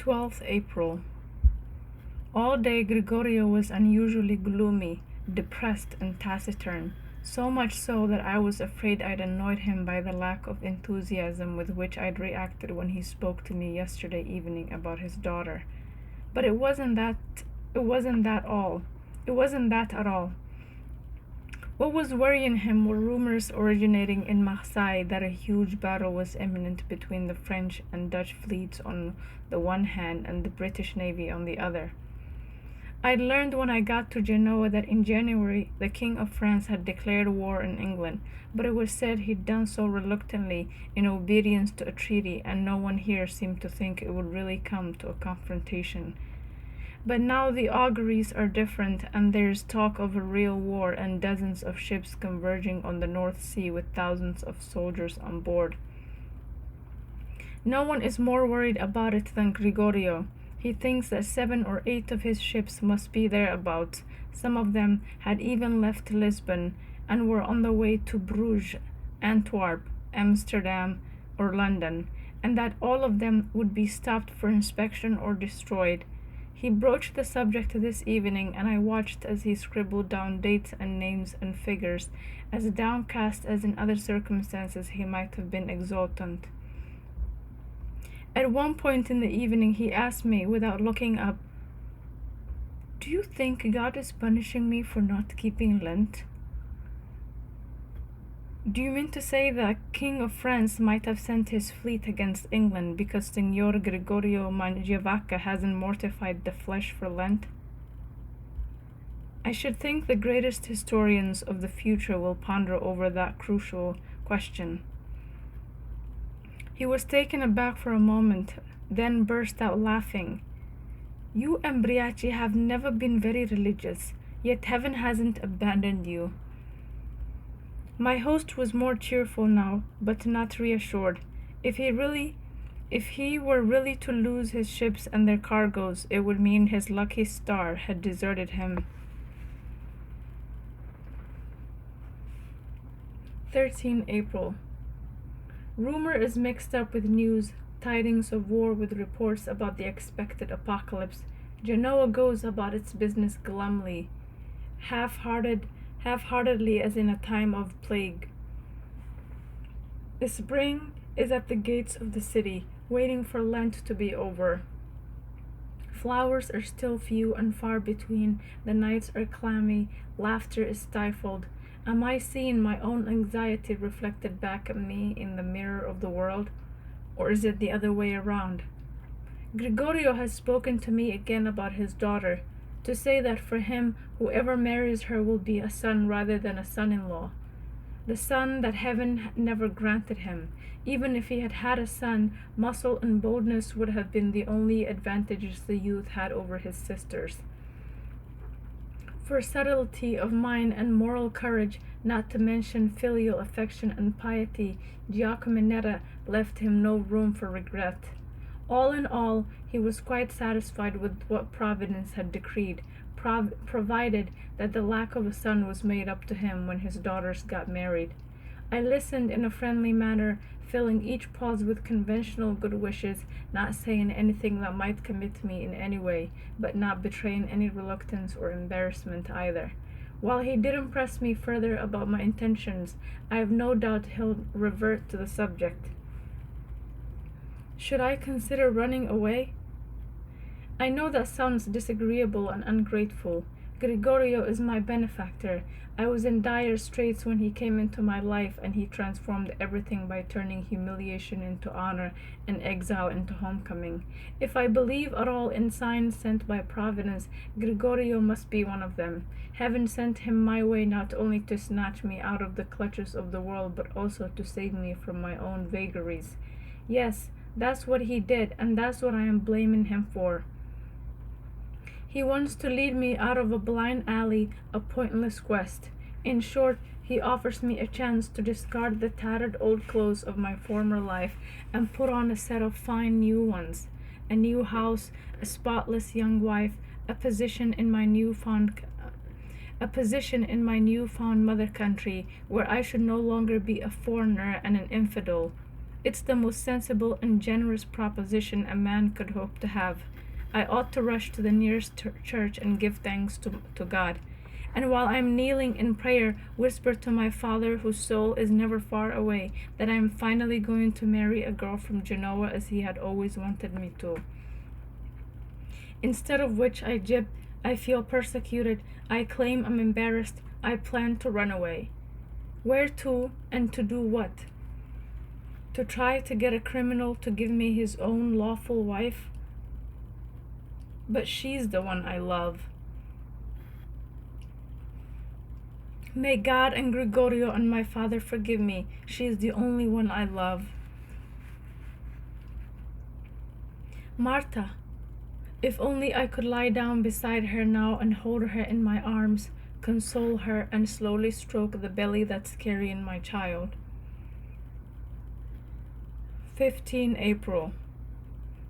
12th April. All day Gregorio was unusually gloomy, depressed, and taciturn, so much so that I was afraid I'd annoyed him by the lack of enthusiasm with which I'd reacted when he spoke to me yesterday evening about his daughter. But it wasn't that all. It wasn't that at all. What was worrying him were rumors originating in Marseille that a huge battle was imminent between the French and Dutch fleets on the one hand and the British Navy on the other. I'd learned when I got to Genoa that in January the King of France had declared war on England, but it was said he'd done so reluctantly in obedience to a treaty, and no one here seemed to think it would really come to a confrontation. But now the auguries are different, and there's talk of a real war and dozens of ships converging on the North Sea with thousands of soldiers on board. No one is more worried about it than Gregorio. He thinks that 7 or 8 of his ships must be thereabouts. Some of them had even left Lisbon and were on the way to Bruges, Antwerp, Amsterdam, or London, and that all of them would be stopped for inspection or destroyed. He broached the subject this evening, and I watched as he scribbled down dates and names and figures, as downcast as in other circumstances he might have been exultant. At one point in the evening he asked me, without looking up, "Do you think God is punishing me for not keeping Lent?" "Do you mean to say the King of France might have sent his fleet against England because Signor Gregorio Mangiavacca hasn't mortified the flesh for Lent?" I should think the greatest historians of the future will ponder over that crucial question. He was taken aback for a moment, then burst out laughing. "You Embriachi have never been very religious, yet heaven hasn't abandoned you." My host was more cheerful now, but not reassured. If he were really to lose his ships and their cargoes, it would mean his lucky star had deserted him. 13 April. Rumor is mixed up with news, tidings of war with reports about the expected apocalypse. Genoa goes about its business glumly, half-heartedly as in a time of plague. The spring is at the gates of the city, waiting for Lent to be over. Flowers are still few and far between, the nights are clammy, laughter is stifled. Am I seeing my own anxiety reflected back at me in the mirror of the world? Or is it the other way around? Gregorio has spoken to me again about his daughter, to say that for him, whoever marries her will be a son rather than a son-in-law. The son that heaven never granted him. Even if he had had a son, muscle and boldness would have been the only advantages the youth had over his sisters. For subtlety of mind and moral courage, not to mention filial affection and piety, Giacominetta left him no room for regret. All in all, he was quite satisfied with what Providence had decreed, provided that the lack of a son was made up to him when his daughters got married. I listened in a friendly manner, filling each pause with conventional good wishes, not saying anything that might commit me in any way, but not betraying any reluctance or embarrassment either. While he didn't press me further about my intentions, I have no doubt he'll revert to the subject. Should I consider running away? I know that sounds disagreeable and ungrateful. Gregorio is my benefactor. I was in dire straits when he came into my life, and he transformed everything by turning humiliation into honor and exile into homecoming. If I believe at all in signs sent by Providence, Gregorio must be one of them. Heaven sent him my way not only to snatch me out of the clutches of the world, but also to save me from my own vagaries. Yes, that's what he did, and that's what I am blaming him for. He wants to lead me out of a blind alley, a pointless quest. In short, he offers me a chance to discard the tattered old clothes of my former life and put on a set of fine new ones. A new house, a spotless young wife, a position in my newfound mother country, where I should no longer be a foreigner and an infidel. It's the most sensible and generous proposition a man could hope to have. I ought to rush to the nearest church and give thanks to God. And while I'm kneeling in prayer, whisper to my Father, whose soul is never far away, that I am finally going to marry a girl from Genoa as he had always wanted me to. Instead of which I jib, I feel persecuted, I claim I'm embarrassed, I plan to run away. Where to, and to do what? To try to get a criminal to give me his own lawful wife? But she's the one I love. May God and Gregorio and my father forgive me. She is the only one I love. Marta, if only I could lie down beside her now and hold her in my arms, console her, and slowly stroke the belly that's carrying my child. 15 April.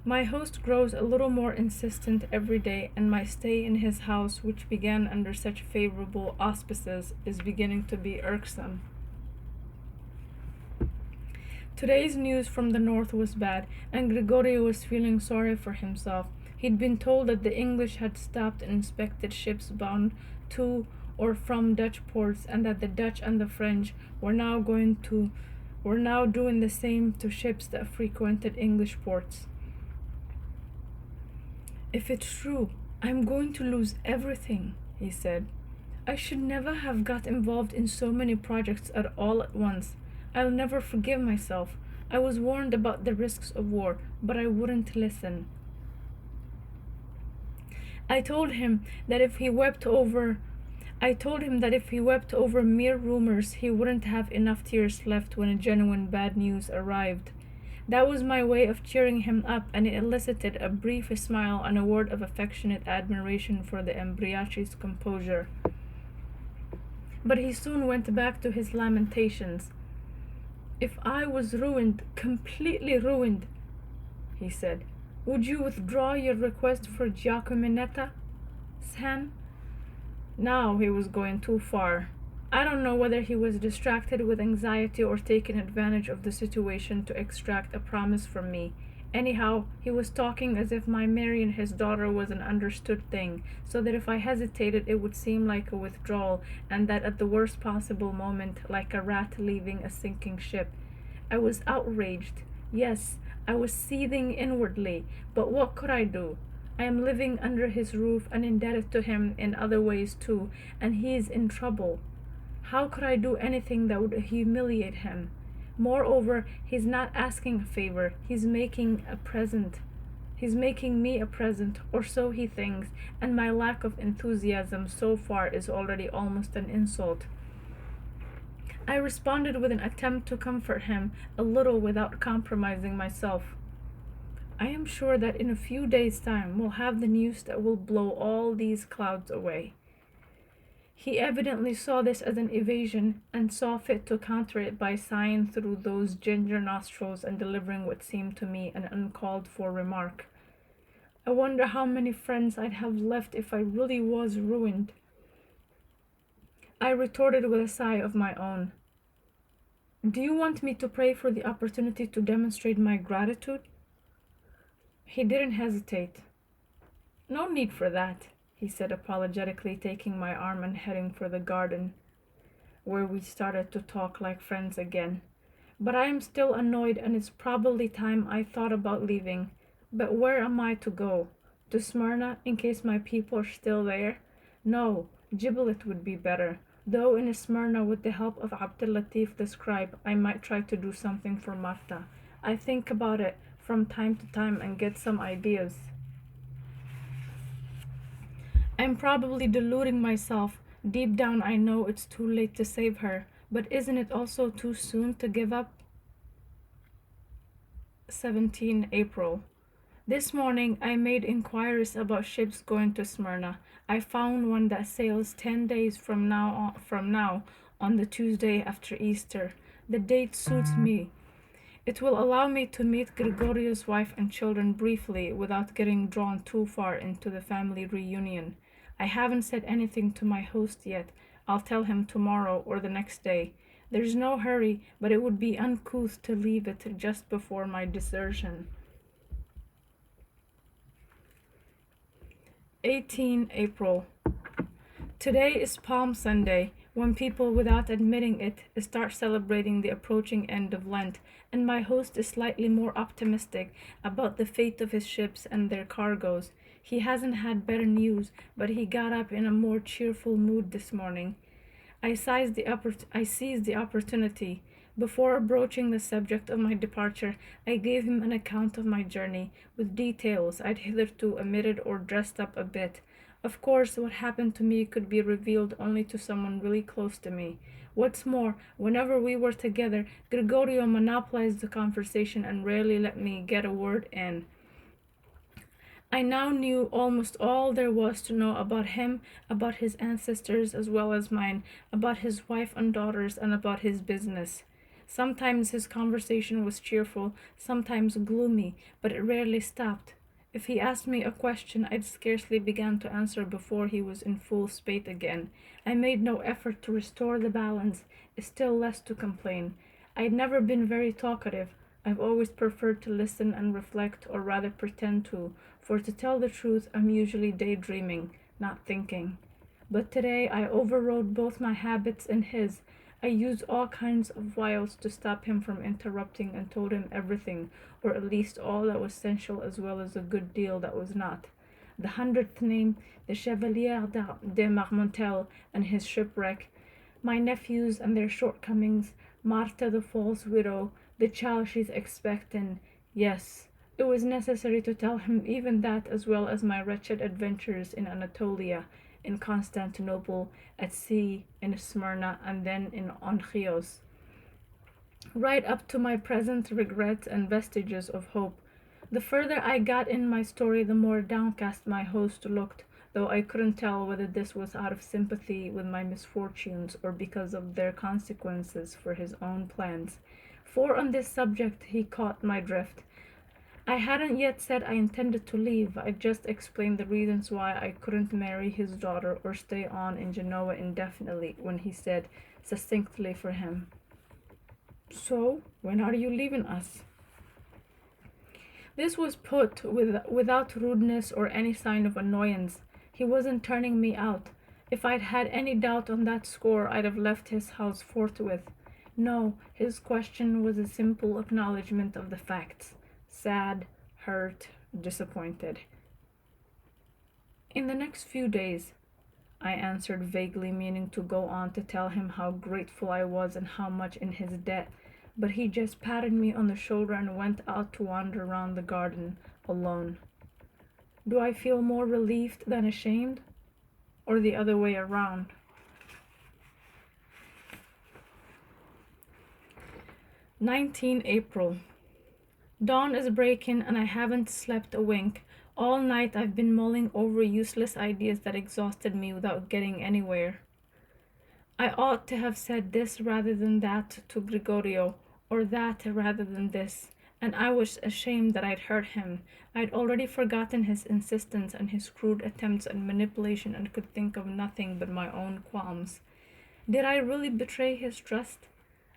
My host grows a little more insistent every day, and my stay in his house, which began under such favorable auspices, is beginning to be irksome. Today's news from the north was bad, and Gregorio was feeling sorry for himself. He'd been told that the English had stopped and inspected ships bound to or from Dutch ports, and that the Dutch and the French were now doing the same to ships that frequented English ports. If it's true, I'm going to lose everything, he said. I should never have got involved in so many projects all at once. I'll never forgive myself. I was warned about the risks of war, but I wouldn't listen. I told him that if he wept over mere rumors, he wouldn't have enough tears left when genuine bad news arrived. That was my way of cheering him up, and it elicited a brief smile and a word of affectionate admiration for the Embriachi's composure. But he soon went back to his lamentations. If I was ruined, completely ruined, he said, would you withdraw your request for Giacominetta, San? Now he was going too far. I don't know whether he was distracted with anxiety or taking advantage of the situation to extract a promise from me. Anyhow, he was talking as if my marrying his daughter was an understood thing, so that if I hesitated it would seem like a withdrawal, and that at the worst possible moment, like a rat leaving a sinking ship. I was outraged. Yes, I was seething inwardly, but what could I do? I am living under his roof and indebted to him in other ways too, and he is in trouble. How could I do anything that would humiliate him? Moreover, he's not asking a favor, he's making a present. He's making me a present, or so he thinks, and my lack of enthusiasm so far is already almost an insult. I responded with an attempt to comfort him a little without compromising myself. I am sure that in a few days' time we'll have the news that will blow all these clouds away. He evidently saw this as an evasion, and saw fit to counter it by sighing through those ginger nostrils and delivering what seemed to me an uncalled-for remark. I wonder how many friends I'd have left if I really was ruined. I retorted with a sigh of my own. Do you want me to pray for the opportunity to demonstrate my gratitude? He didn't hesitate. No need for that, he said apologetically, taking my arm and heading for the garden, where we started to talk like friends again. But I am still annoyed, and it's probably time I thought about leaving. But where am I to go? To Smyrna, in case my people are still there? No, Gibelet would be better, though in Smyrna, with the help of Abdel-Latif the scribe, I might try to do something for Marta. I think about it from time to time and get some ideas. I'm probably deluding myself. Deep down I know it's too late to save her, but isn't it also too soon to give up? 17 April. This morning I made inquiries about ships going to Smyrna. I found one that sails 10 days from now on the Tuesday after Easter. The date suits me. It will allow me to meet Gregorio's wife and children briefly without getting drawn too far into the family reunion. I haven't said anything to my host yet. I'll tell him tomorrow or the next day. There's no hurry, but it would be uncouth to leave it just before my desertion. 18 April. Today is Palm Sunday, when people, without admitting it, start celebrating the approaching end of Lent, and my host is slightly more optimistic about the fate of his ships and their cargoes. He hasn't had better news, but he got up in a more cheerful mood this morning. I seized the opportunity. Before broaching the subject of my departure, I gave him an account of my journey, with details I'd hitherto omitted or dressed up a bit. Of course, what happened to me could be revealed only to someone really close to me. What's more, whenever we were together, Gregorio monopolized the conversation and rarely let me get a word in. I now knew almost all there was to know about him, about his ancestors as well as mine, about his wife and daughters, and about his business. Sometimes his conversation was cheerful, sometimes gloomy, but it rarely stopped. If he asked me a question, I'd scarcely began to answer before he was in full spate again. I made no effort to restore the balance, still less to complain. I'd never been very talkative. I've always preferred to listen and reflect, or rather pretend to, for to tell the truth, I'm usually daydreaming, not thinking. But today I overrode both my habits and his. I used all kinds of wiles to stop him from interrupting and told him everything, or at least all that was essential as well as a good deal that was not. The 100th name, the Chevalier de Marmontel and his shipwreck, my nephews and their shortcomings, Martha the false widow, the child she's expecting. Yes, it was necessary to tell him even that, as well as my wretched adventures in Anatolia, in Constantinople, at sea, in Smyrna, and then in Onchios, right up to my present regrets and vestiges of hope. The further I got in my story, the more downcast my host looked, though I couldn't tell whether this was out of sympathy with my misfortunes or because of their consequences for his own plans. For on this subject he caught my drift. I hadn't yet said I intended to leave. I just explained the reasons why I couldn't marry his daughter or stay on in Genoa indefinitely, when he said, succinctly for him, "So, when are you leaving us?" This was put without rudeness or any sign of annoyance. He wasn't turning me out. If I'd had any doubt on that score, I'd have left his house forthwith. No, his question was a simple acknowledgment of the facts. Sad, hurt, disappointed. "In the next few days," I answered vaguely, meaning to go on to tell him how grateful I was and how much in his debt, but he just patted me on the shoulder and went out to wander round the garden, alone. Do I feel more relieved than ashamed? Or the other way around? 19 April. Dawn is breaking and I haven't slept a wink. All night I've been mulling over useless ideas that exhausted me without getting anywhere. I ought to have said this rather than that to Gregorio, or that rather than this, and I was ashamed that I'd hurt him. I'd already forgotten his insistence and his crude attempts at manipulation and could think of nothing but my own qualms. Did I really betray his trust?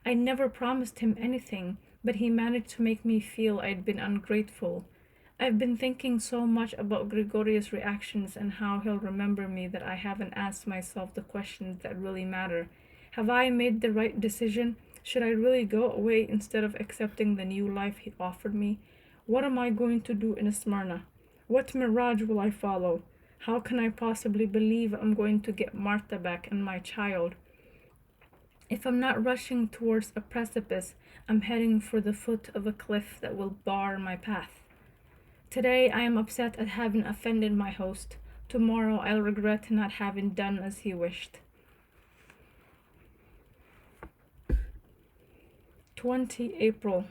I never promised him anything, but he managed to make me feel I'd been ungrateful. I've been thinking so much about Gregorius' reactions and how he'll remember me that I haven't asked myself the questions that really matter. Have I made the right decision? Should I really go away instead of accepting the new life he offered me? What am I going to do in Smyrna? What mirage will I follow? How can I possibly believe I'm going to get Martha back and my child? If I'm not rushing towards a precipice, I'm heading for the foot of a cliff that will bar my path. Today I am upset at having offended my host. Tomorrow I'll regret not having done as he wished. 20 April.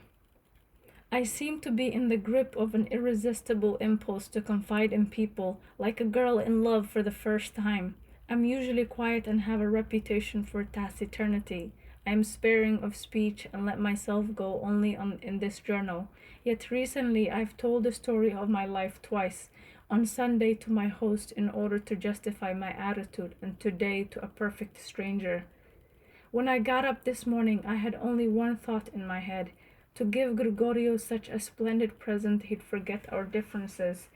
I seem to be in the grip of an irresistible impulse to confide in people, like a girl in love for the first time. I'm usually quiet and have a reputation for taciturnity. I am sparing of speech and let myself go only in this journal. Yet recently I've told the story of my life twice. On Sunday to my host in order to justify my attitude, and today to a perfect stranger. When I got up this morning, I had only one thought in my head: to give Gregorio such a splendid present he'd forget our differences,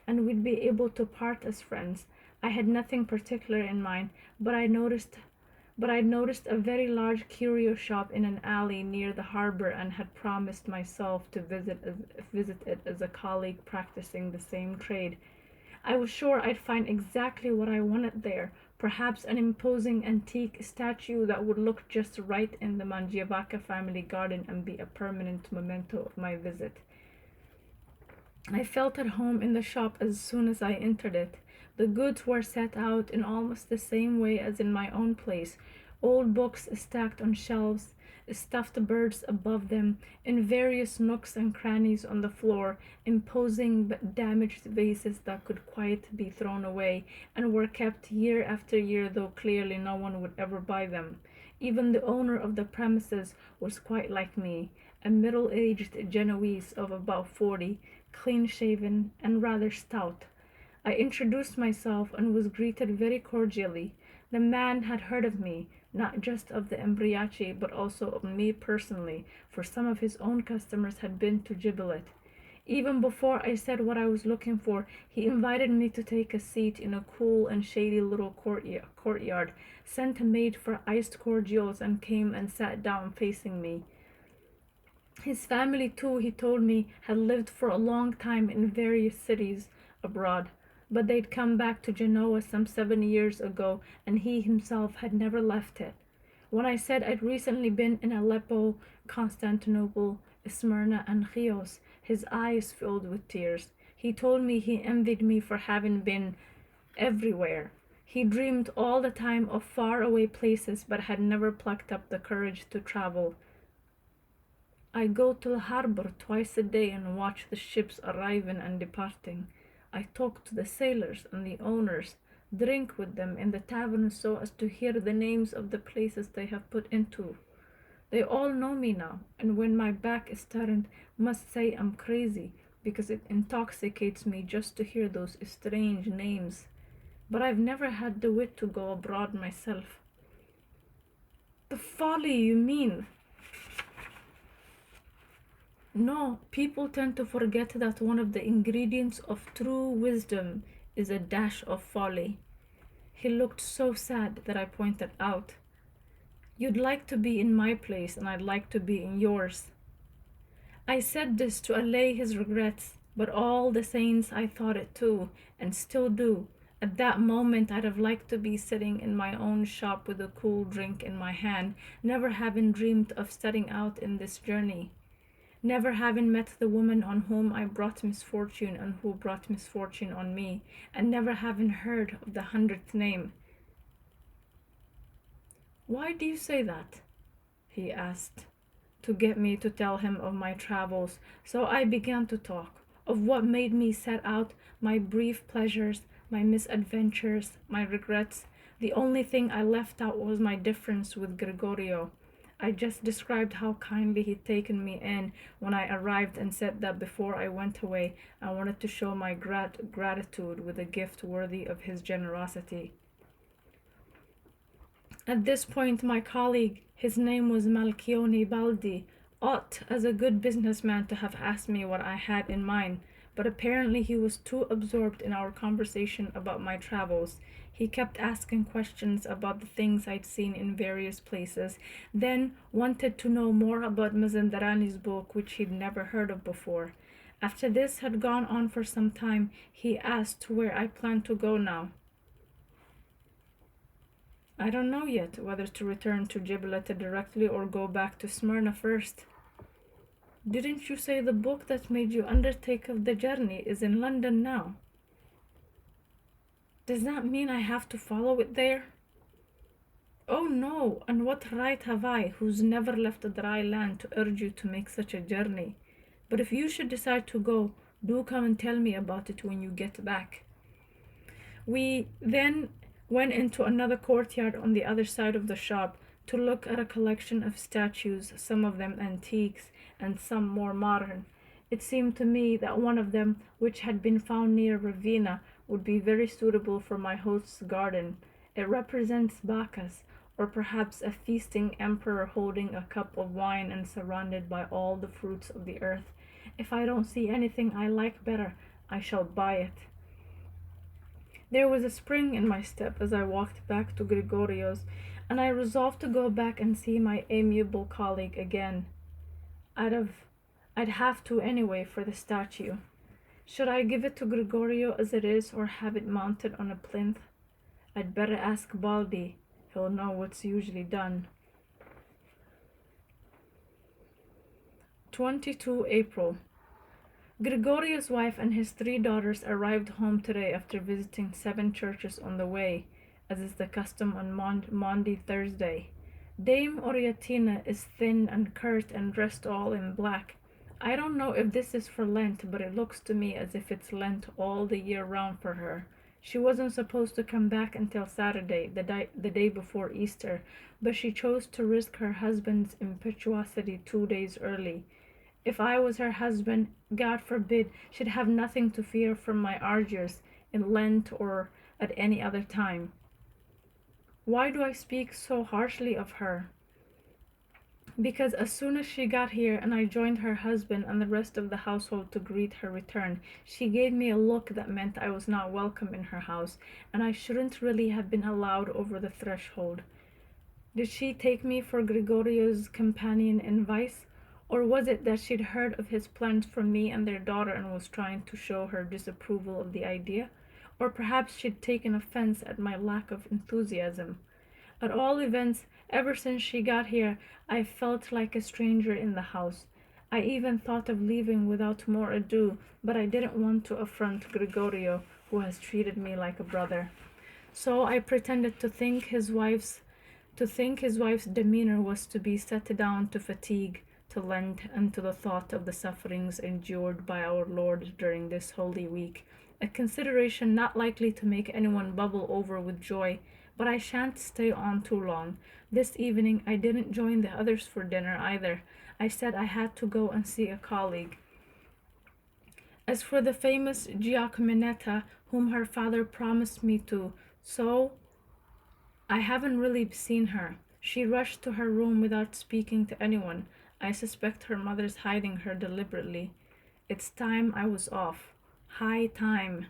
and we'd be able to part as friends. I had nothing particular in mind, but I noticed a very large curio shop in an alley near the harbor and had promised myself to visit it as a colleague practicing the same trade. I was sure I'd find exactly what I wanted there, perhaps an imposing antique statue that would look just right in the Mangiavaca family garden and be a permanent memento of my visit. I felt at home in the shop as soon as I entered it. The goods were set out in almost the same way as in my own place: old books stacked on shelves, stuffed birds above them, in various nooks and crannies on the floor, imposing but damaged vases that could quite be thrown away, and were kept year after year, though clearly no one would ever buy them. Even the owner of the premises was quite like me, a middle-aged Genoese of about 40, clean-shaven and rather stout. I introduced myself and was greeted very cordially. The man had heard of me, not just of the Embriachi, but also of me personally, for some of his own customers had been to Gibelet. Even before I said what I was looking for, he invited me to take a seat in a cool and shady little courtyard, sent a maid for iced cordials, and came and sat down facing me. His family, too, he told me, had lived for a long time in various cities abroad, but they'd come back to Genoa some 7 years ago, and he himself had never left it. When I said I'd recently been in Aleppo, Constantinople, Smyrna, and Chios, his eyes filled with tears. He told me he envied me for having been everywhere. He dreamed all the time of far-away places, but had never plucked up the courage to travel. I go to the harbor twice a day and watch the ships arriving and departing. I talk to the sailors and the owners, drink with them in the taverns so as to hear the names of the places they have put into. They all know me now, and when my back is turned, must say I'm crazy, because it intoxicates me just to hear those strange names. But I've never had the wit to go abroad myself. The folly, you mean? No, people tend to forget that one of the ingredients of true wisdom is a dash of folly. He looked so sad that I pointed out. You'd like to be in my place, and I'd like to be in yours. I said this to allay his regrets, but all the saints I thought it too, and still do. At that moment I'd have liked to be sitting in my own shop with a cool drink in my hand, never having dreamed of setting out in this journey, never having met the woman on whom I brought misfortune and who brought misfortune on me, and never having heard of the 100th name. Why do you say that? He asked, to get me to tell him of my travels. So I began to talk of what made me set out, my brief pleasures, my misadventures, my regrets. The only thing I left out was my difference with Gregorio. I just described how kindly he'd taken me in when I arrived, and said that before I went away I wanted to show my gratitude with a gift worthy of his generosity. At this point my colleague, his name was Malchione Baldi, ought, as a good businessman, to have asked me what I had in mind, but apparently he was too absorbed in our conversation about my travels. He kept asking questions about the things I'd seen in various places, then wanted to know more about Mazandarani's book, which he'd never heard of before. After this had gone on for some time, he asked where I planned to go now. I don't know yet whether to return to Gibraltar directly or go back to Smyrna first. Didn't you say the book that made you undertake of the journey is in London now? Does that mean I have to follow it there? Oh no, and what right have I, who's never left a dry land, to urge you to make such a journey? But if you should decide to go, do come and tell me about it when you get back. We then went into another courtyard on the other side of the shop to look at a collection of statues, some of them antiques and some more modern. It seemed to me that one of them, which had been found near Ravenna, would be very suitable for my host's garden. It represents Bacchus, or perhaps a feasting emperor holding a cup of wine and surrounded by all the fruits of the earth. If I don't see anything I like better, I shall buy it. There was a spring in my step as I walked back to Gregorio's, and I resolved to go back and see my amiable colleague again. I'd have I'd have to anyway for the statue. Should I give it to Gregorio as it is or have it mounted on a plinth? I'd better ask Baldi. He'll know what's usually done. 22 April. Gregorio's wife and his 3 daughters arrived home today after visiting 7 churches on the way, as is the custom on Maundy Thursday. Dame Oriatina is thin and curt and dressed all in black. I don't know if this is for Lent, but it looks to me as if it's Lent all the year round for her. She wasn't supposed to come back until Saturday, the day before Easter, but she chose to risk her husband's impetuosity 2 days early. If I was her husband, God forbid, she'd have nothing to fear from my ardours in Lent or at any other time. Why do I speak so harshly of her? Because as soon as she got here and I joined her husband and the rest of the household to greet her return, she gave me a look that meant I was not welcome in her house, and I shouldn't really have been allowed over the threshold. Did she take me for Gregorio's companion in vice? Or was it that she'd heard of his plans from me and their daughter and was trying to show her disapproval of the idea? Or perhaps she'd taken offense at my lack of enthusiasm. At all events, ever since she got here, I felt like a stranger in the house. I even thought of leaving without more ado, but I didn't want to affront Gregorio, who has treated me like a brother. So I pretended to think his wife's demeanor was to be set down to fatigue, to Lent, and to the thought of the sufferings endured by our Lord during this holy week, a consideration not likely to make anyone bubble over with joy. But I shan't stay on too long. This evening I didn't join the others for dinner either. I said I had to go and see a colleague. As for the famous Giacominetta, whom her father promised me to, so I haven't really seen her. She rushed to her room without speaking to anyone. I suspect her mother's hiding her deliberately. It's time I was off. High time.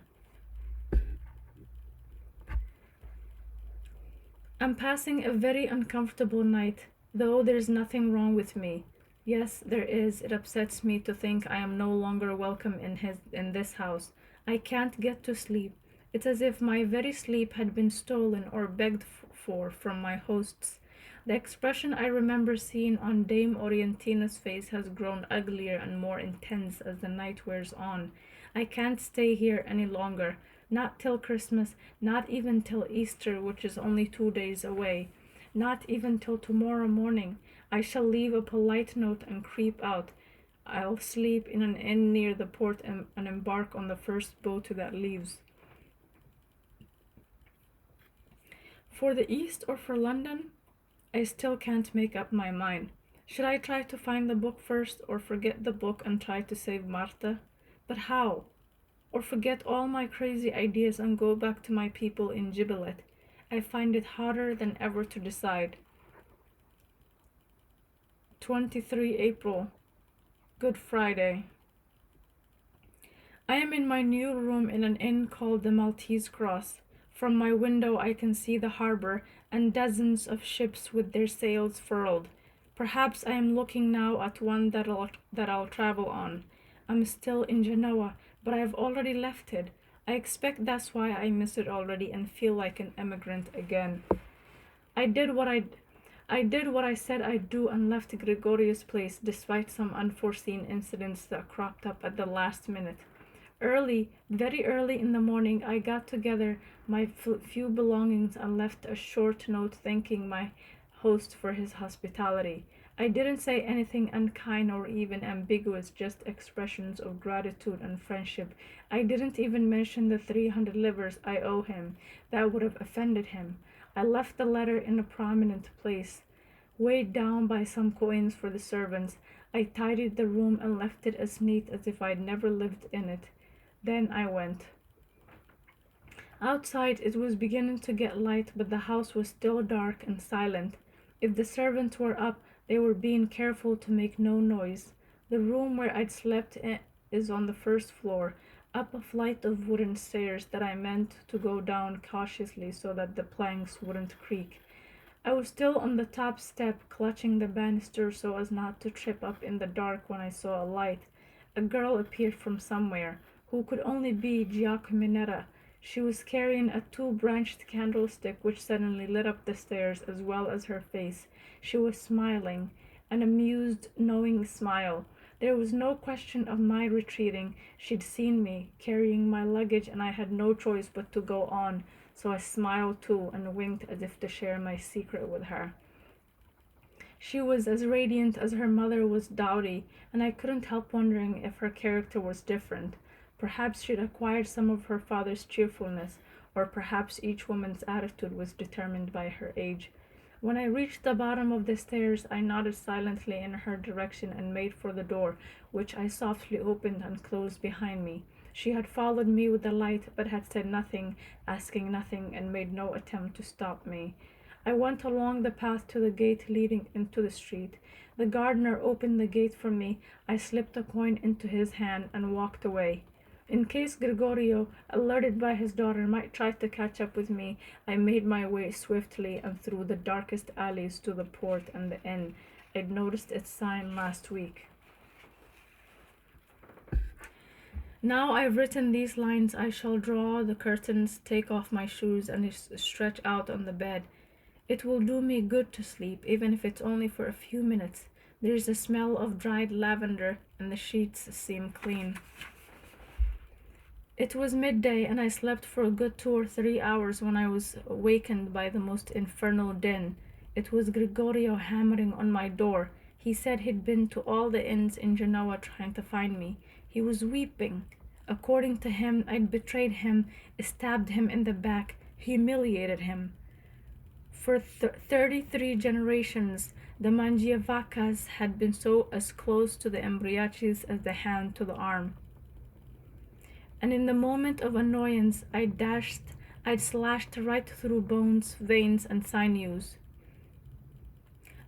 I'm passing a very uncomfortable night, though there's nothing wrong with me. Yes, there is. It upsets me to think I am no longer welcome in this house. I can't get to sleep. It's as if my very sleep had been stolen or begged for from my hosts. The expression I remember seeing on Dame Orientina's face has grown uglier and more intense as the night wears on. I can't stay here any longer. Not till Christmas, not even till Easter, which is only 2 days away. Not even till tomorrow morning. I shall leave a polite note and creep out. I'll sleep in an inn near the port and embark on the first boat that leaves. For the East or for London? I still can't make up my mind. Should I try to find the book first, or forget the book and try to save Martha? But how? Or forget all my crazy ideas and go back to my people in Gibelet? I find it harder than ever to decide. 23 April. Good Friday. I am in my new room in an inn called the Maltese Cross. From my window I can see the harbor and dozens of ships with their sails furled. Perhaps I am looking now at one that I'll travel on. I'm still in Genoa, but I've already left it. I expect that's why I miss it already and feel like an emigrant again. I did what I said I'd do and left Gregorius' place despite some unforeseen incidents that cropped up at the last minute. Early, very early in the morning, I got together my few belongings and left a short note thanking my host for his hospitality. I didn't say anything unkind or even ambiguous, just expressions of gratitude and friendship. I didn't even mention the 300 livres I owe him. That would have offended him. I left the letter in a prominent place, weighed down by some coins for the servants. I tidied the room and left it as neat as if I'd never lived in it. Then I went. Outside it was beginning to get light, but the house was still dark and silent. If the servants were up, they were being careful to make no noise. The room where I'd is on the first floor, up a flight of wooden stairs that I meant to go down cautiously so that the planks wouldn't creak. I was still on the top step, clutching the banister so as not to trip up in the dark when I saw a light. A girl appeared from somewhere, who could only be Giacominetta. She was carrying a two-branched candlestick which suddenly lit up the stairs as well as her face. She was smiling, an amused, knowing smile. There was no question of my retreating. She'd seen me, carrying my luggage, and I had no choice but to go on, so I smiled too and winked as if to share my secret with her. She was as radiant as her mother was dowdy, and I couldn't help wondering if her character was different. Perhaps she'd acquired some of her father's cheerfulness, or perhaps each woman's attitude was determined by her age. When I reached the bottom of the stairs, I nodded silently in her direction and made for the door, which I softly opened and closed behind me. She had followed me with the light, but had said nothing, asking nothing, and made no attempt to stop me. I went along the path to the gate leading into the street. The gardener opened the gate for me. I slipped a coin into his hand and walked away. In case Gregorio, alerted by his daughter, might try to catch up with me, I made my way swiftly and through the darkest alleys to the port and the inn. I'd noticed its sign last week. Now I've written these lines, I shall draw the curtains, take off my shoes, and stretch out on the bed. It will do me good to sleep, even if it's only for a few minutes. There's a smell of dried lavender, and the sheets seem clean. It was midday, and I slept for a good 2 or 3 hours when I was awakened by the most infernal din. It was Gregorio hammering on my door. He said he'd been to all the inns in Genoa trying to find me. He was weeping. According to him, I'd betrayed him, stabbed him in the back, humiliated him. For 33 generations, the Mangiavacas had been so as close to the Embriaches as the hand to the arm. And in the moment of annoyance, I'd slashed right through bones, veins, and sinews.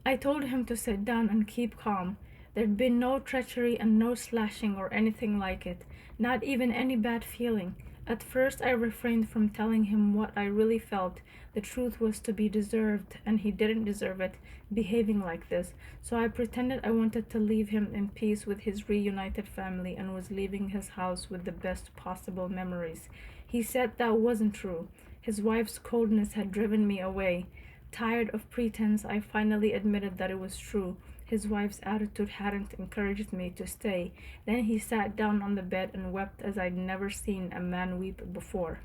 I told him to sit down and keep calm. There'd been no treachery and no slashing or anything like it, not even any bad feeling. At first I refrained from telling him what I really felt. The truth was to be deserved, and he didn't deserve it, behaving like this. So I pretended I wanted to leave him in peace with his reunited family and was leaving his house with the best possible memories. He said that wasn't true. His wife's coldness had driven me away. Tired of pretense, I finally admitted that it was true. His wife's attitude hadn't encouraged me to stay. Then he sat down on the bed and wept as I'd never seen a man weep before.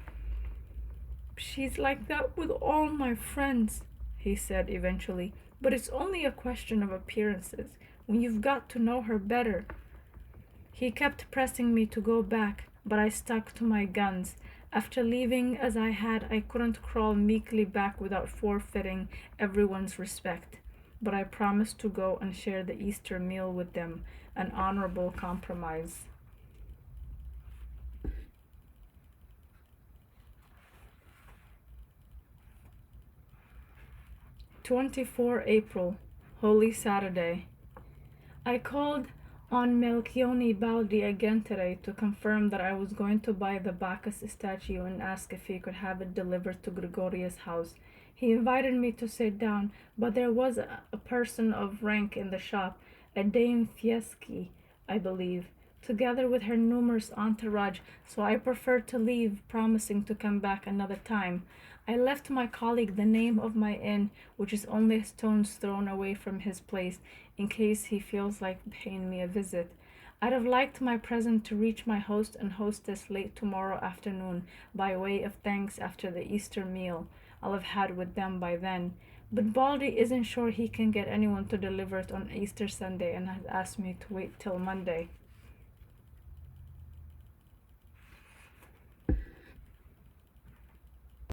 "She's like that with all my friends," he said eventually. "But it's only a question of appearances. When you've got to know her better." He kept pressing me to go back, but I stuck to my guns. After leaving as I had, I couldn't crawl meekly back without forfeiting everyone's respect. But I promised to go and share the Easter meal with them, an honorable compromise. 24 April, Holy Saturday. I called on Melchione Baldi again today to confirm that I was going to buy the Bacchus statue and ask if he could have it delivered to Gregoria's house. He invited me to sit down, but there was a person of rank in the shop, a Dame Fieschi, I believe, together with her numerous entourage, so I preferred to leave, promising to come back another time. I left my colleague the name of my inn, which is only a stone's throw away from his place, in case he feels like paying me a visit. I'd have liked my present to reach my host and hostess late tomorrow afternoon, by way of thanks after the Easter meal I'll have had with them by then. But Baldi isn't sure he can get anyone to deliver it on Easter Sunday and has asked me to wait till Monday.